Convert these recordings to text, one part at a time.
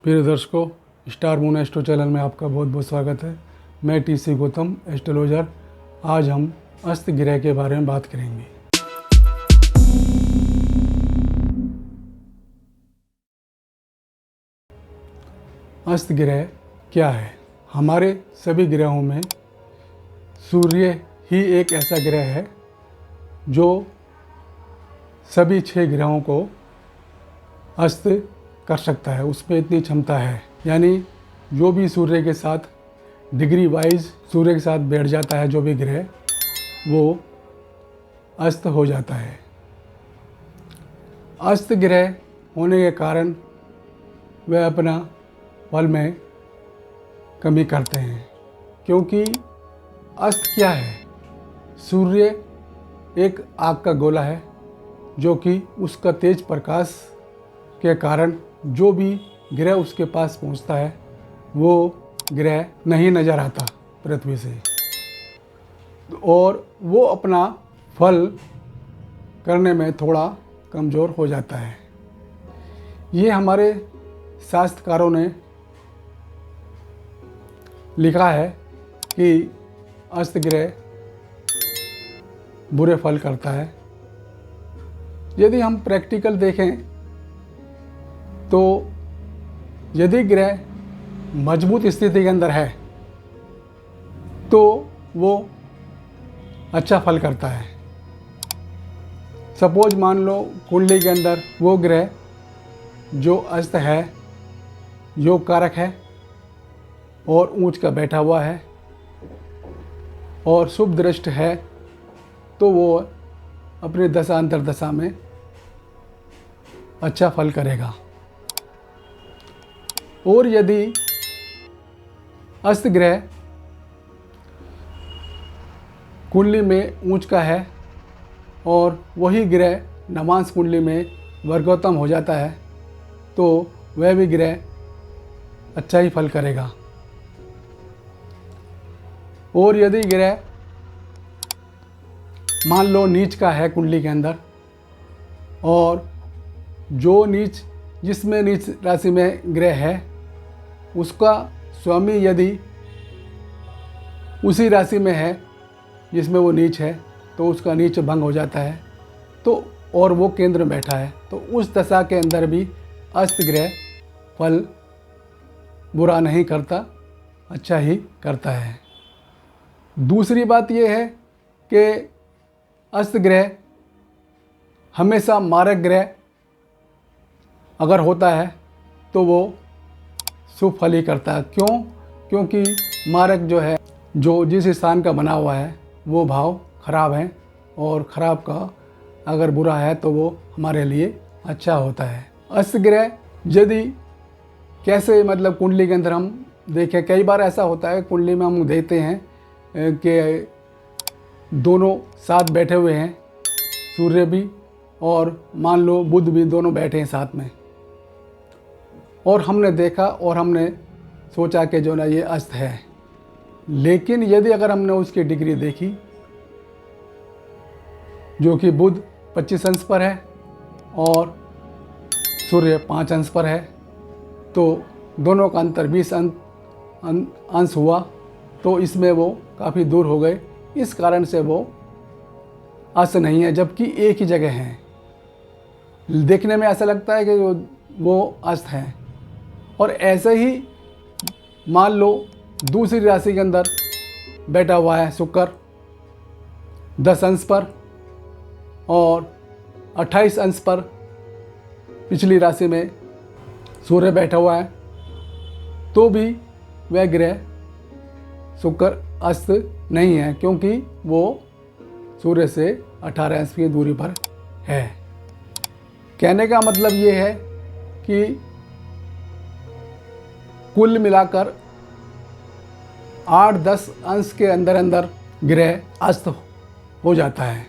प्रिय दर्शकों, star moon astro channel में आपका बहुत बहुत स्वागत है। मैं टीसी गौतम एस्ट्रोलॉजर। आज हम अस्त ग्रह के बारे में बात करेंगे। अस्त ग्रह क्या है? हमारे सभी ग्रहों में सूर्य ही एक ऐसा ग्रह है जो सभी 6 ग्रहों को अस्त कर सकता है। उसमें इतनी क्षमता है, यानी जो भी सूर्य के साथ डिग्री वाइज सूर्य के साथ बैठ जाता है, जो भी ग्रह, वो अस्त हो जाता है। अस्त ग्रह होने के कारण वह अपना फल में कमी करते हैं, क्योंकि अस्त क्या है? सूर्य एक आग का गोला है जो कि उसका तेज प्रकाश के कारण जो भी ग्रह उसके पास पहुंचता है वो ग्रह नहीं नज़र आता पृथ्वी से, और वो अपना फल करने में थोड़ा कमज़ोर हो जाता है। ये हमारे शास्त्रकारों ने लिखा है कि अस्त ग्रह बुरे फल करता है। यदि हम प्रैक्टिकल देखें तो यदि ग्रह मजबूत स्थिति के अंदर है तो वो अच्छा फल करता है। सपोज मान लो कुंडली के अंदर वो ग्रह जो अस्त है, योग कारक है और ऊंच का बैठा हुआ है और शुभ दृष्ट है, तो वो अपने दशा अंतर्दशा में अच्छा फल करेगा। और यदि अस्त ग्रह कुंडली में ऊंच का है और वही ग्रह नवांश कुंडली में वर्गोत्तम हो जाता है, तो वह भी ग्रह अच्छा ही फल करेगा। और यदि ग्रह मान लो नीच का है कुंडली के अंदर, और जो नीच जिसमें नीच राशि में ग्रह है उसका स्वामी यदि उसी राशि में है जिसमें वो नीच है, तो उसका नीच भंग हो जाता है, तो और वो केंद्र में बैठा है, तो उस दशा के अंदर भी अस्त ग्रह फल बुरा नहीं करता, अच्छा ही करता है। दूसरी बात ये है कि अस्त ग्रह हमेशा मारक ग्रह अगर होता है तो वो शुभ फल ही करता है। क्यों? क्योंकि मारक जो है, जो जिस स्थान का बना हुआ है, वो भाव खराब है, और ख़राब का अगर बुरा है तो वो हमारे लिए अच्छा होता है। अस्त ग्रह यदि कैसे, मतलब कुंडली के अंदर हम देखें, कई बार ऐसा होता है कुंडली में हम देखते हैं कि दोनों साथ बैठे हुए हैं, सूर्य भी और मान लो बुध भी, दोनों बैठे हैं साथ में, और हमने देखा और हमने सोचा कि जो ना ये अस्त है। लेकिन यदि अगर हमने उसकी डिग्री देखी, जो कि बुध 25 अंश पर है और सूर्य 5 अंश पर है, तो दोनों का अंतर 20 अंश हुआ, तो इसमें वो काफ़ी दूर हो गए। इस कारण से वो अस्त नहीं है, जबकि एक ही जगह हैं। देखने में ऐसा लगता है कि वो अस्त हैं। और ऐसे ही मान लो दूसरी राशि के अंदर बैठा हुआ है शुक्र 10 अंश पर और 28 अंश पर पिछली राशि में सूर्य बैठा हुआ है, तो भी वह ग्रह शुक्र अस्त नहीं है, क्योंकि वो सूर्य से 18 अंश की दूरी पर है। कहने का मतलब ये है कि कुल मिलाकर 8-10 अंश के अंदर अंदर ग्रह अस्त हो जाता है।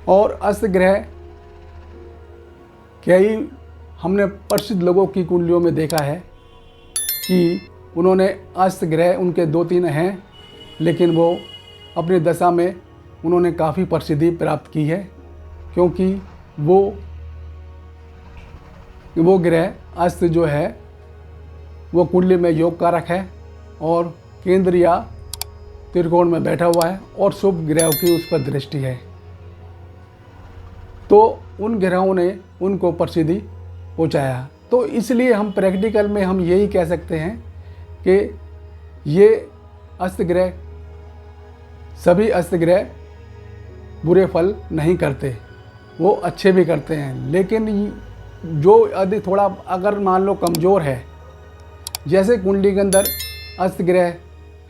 और अस्त ग्रह कई हमने प्रसिद्ध लोगों की कुंडलियों में देखा है कि उन्होंने अस्त ग्रह उनके 2-3 हैं, लेकिन वो अपनी दशा में उन्होंने काफ़ी प्रसिद्धि प्राप्त की है, क्योंकि वो कि वो ग्रह अस्त जो है वो कुंडली में योग कारक है और केंद्र या त्रिकोण में बैठा हुआ है और शुभ ग्रहों की उस पर दृष्टि है, तो उन ग्रहों ने उनको प्रसिद्धि पहुँचाया। तो इसलिए हम प्रैक्टिकल में हम यही कह सकते हैं कि ये अस्त ग्रह, सभी अस्त ग्रह बुरे फल नहीं करते, वो अच्छे भी करते हैं। लेकिन जो यदि थोड़ा अगर मान लो कमज़ोर है, जैसे कुंडली के अंदर अस्त ग्रह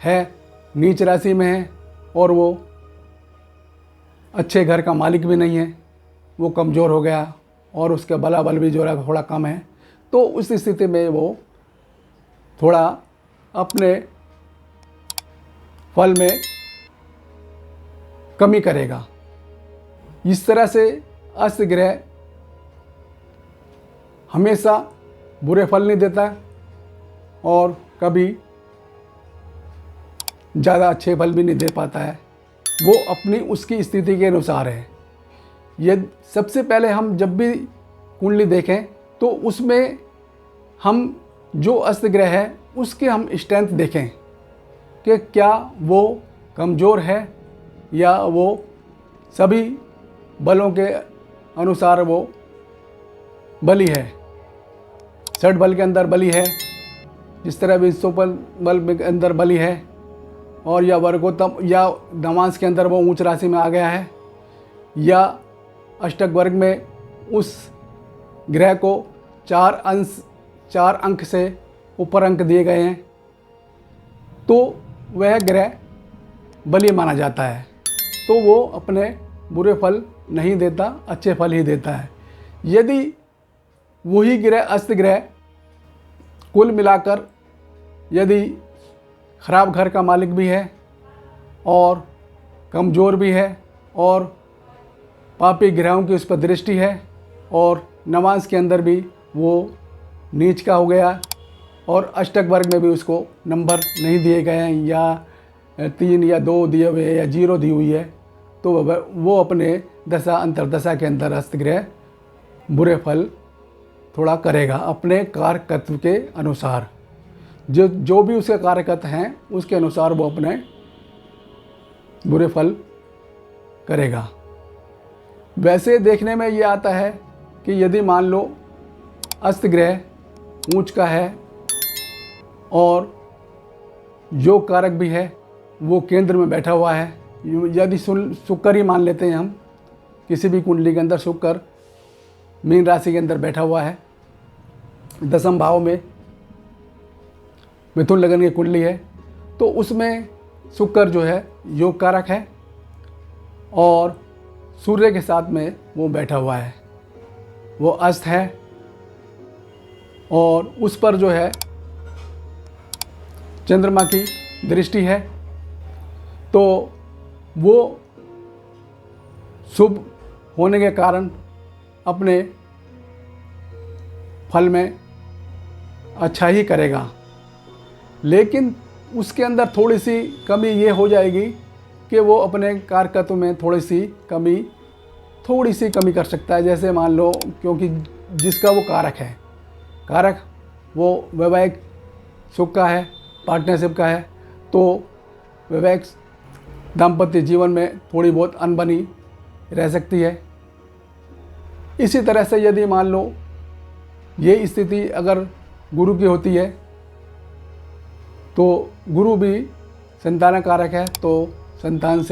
है, नीच राशि में है और वो अच्छे घर का मालिक भी नहीं है, वो कमज़ोर हो गया और उसका बलाबल भी जो है थोड़ा कम है, तो उस स्थिति में वो थोड़ा अपने फल में कमी करेगा। इस तरह से अस्त ग्रह हमेशा बुरे फल नहीं देता और कभी ज़्यादा अच्छे फल भी नहीं दे पाता है, वो अपनी उसकी स्थिति के अनुसार है। ये सबसे पहले हम जब भी कुंडली देखें तो उसमें हम जो अस्त ग्रह है उसके हम स्ट्रेंथ देखें कि क्या वो कमज़ोर है या वो सभी बलों के अनुसार वो बली है। षठ बल के अंदर बली है, जिस तरह विश्वोपल बल के अंदर बली है, और या वर्गोत्तम या नवांश के अंदर वो उच्च राशि में आ गया है, या अष्टक वर्ग में उस ग्रह को 4 अंक से ऊपर अंक दिए गए हैं, तो वह ग्रह बली माना जाता है, तो वो अपने बुरे फल नहीं देता, अच्छे फल ही देता है। यदि वही ग्रह अस्त ग्रह कुल मिलाकर यदि खराब घर का मालिक भी है और कमज़ोर भी है और पापी ग्रहों की उस पर दृष्टि है और नवांश के अंदर भी वो नीच का हो गया और अष्टक वर्ग में भी उसको नंबर नहीं दिए गए हैं, या 3 या 2 दिए हुए या 0 दी हुई है, तो वो अपने दशा अंतरदशा के अंदर अस्त ग्रह बुरे फल थोड़ा करेगा अपने कारकत्व के अनुसार। जो भी उसके कारकत्व हैं उसके अनुसार वो अपने बुरे फल करेगा। वैसे देखने में ये आता है कि यदि मान लो अस्त ग्रह ऊंच का है और योग कारक भी है, वो केंद्र में बैठा हुआ है, यदि शुक्र ही मान लेते हैं हम, किसी भी कुंडली के अंदर शुक्र मीन राशि के अंदर बैठा हुआ है, 10वें भाव में मिथुन लगन की कुंडली है, तो उसमें शुक्र जो है योग कारक है और सूर्य के साथ में वो बैठा हुआ है, वो अस्त है और उस पर जो है चंद्रमा की दृष्टि है, तो वो शुभ होने के कारण अपने फल में अच्छा ही करेगा। लेकिन उसके अंदर थोड़ी सी कमी ये हो जाएगी कि वो अपने कारकत्व में थोड़ी सी कमी कर सकता है। जैसे मान लो, क्योंकि जिसका वो कारक है, कारक वो वैवाहिक सुख का है, पार्टनरशिप का है, तो वैवाहिक दाम्पत्य जीवन में थोड़ी बहुत अनबनी रह सकती है। इसी तरह से यदि मान लो ये स्थिति अगर गुरु की होती है, तो गुरु भी संतान कारक है, तो संतान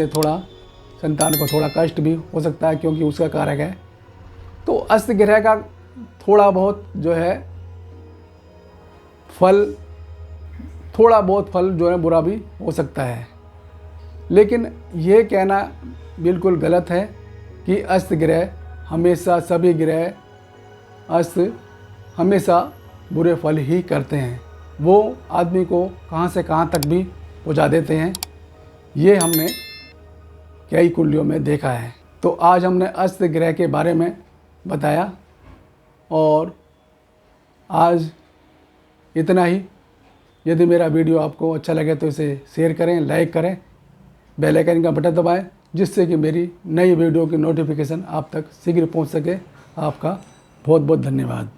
को थोड़ा कष्ट भी हो सकता है क्योंकि उसका कारक है। तो अस्त ग्रह का थोड़ा बहुत जो है फल जो है बुरा भी हो सकता है। लेकिन ये कहना बिल्कुल गलत है कि अस्त ग्रह हमेशा, सभी ग्रह अस्त हमेशा बुरे फल ही करते हैं। वो आदमी को कहाँ से कहाँ तक भी पहुँचा देते हैं, ये हमने कई कुंडलियों में देखा है। तो आज हमने अस्त ग्रह के बारे में बताया और आज इतना ही। यदि मेरा वीडियो आपको अच्छा लगे तो इसे शेयर करें, लाइक करें, बेल आइकन का बटन दबाएं, जिससे कि मेरी नई वीडियो की नोटिफिकेशन आप तक शीघ्र पहुंच सके। आपका बहुत बहुत धन्यवाद।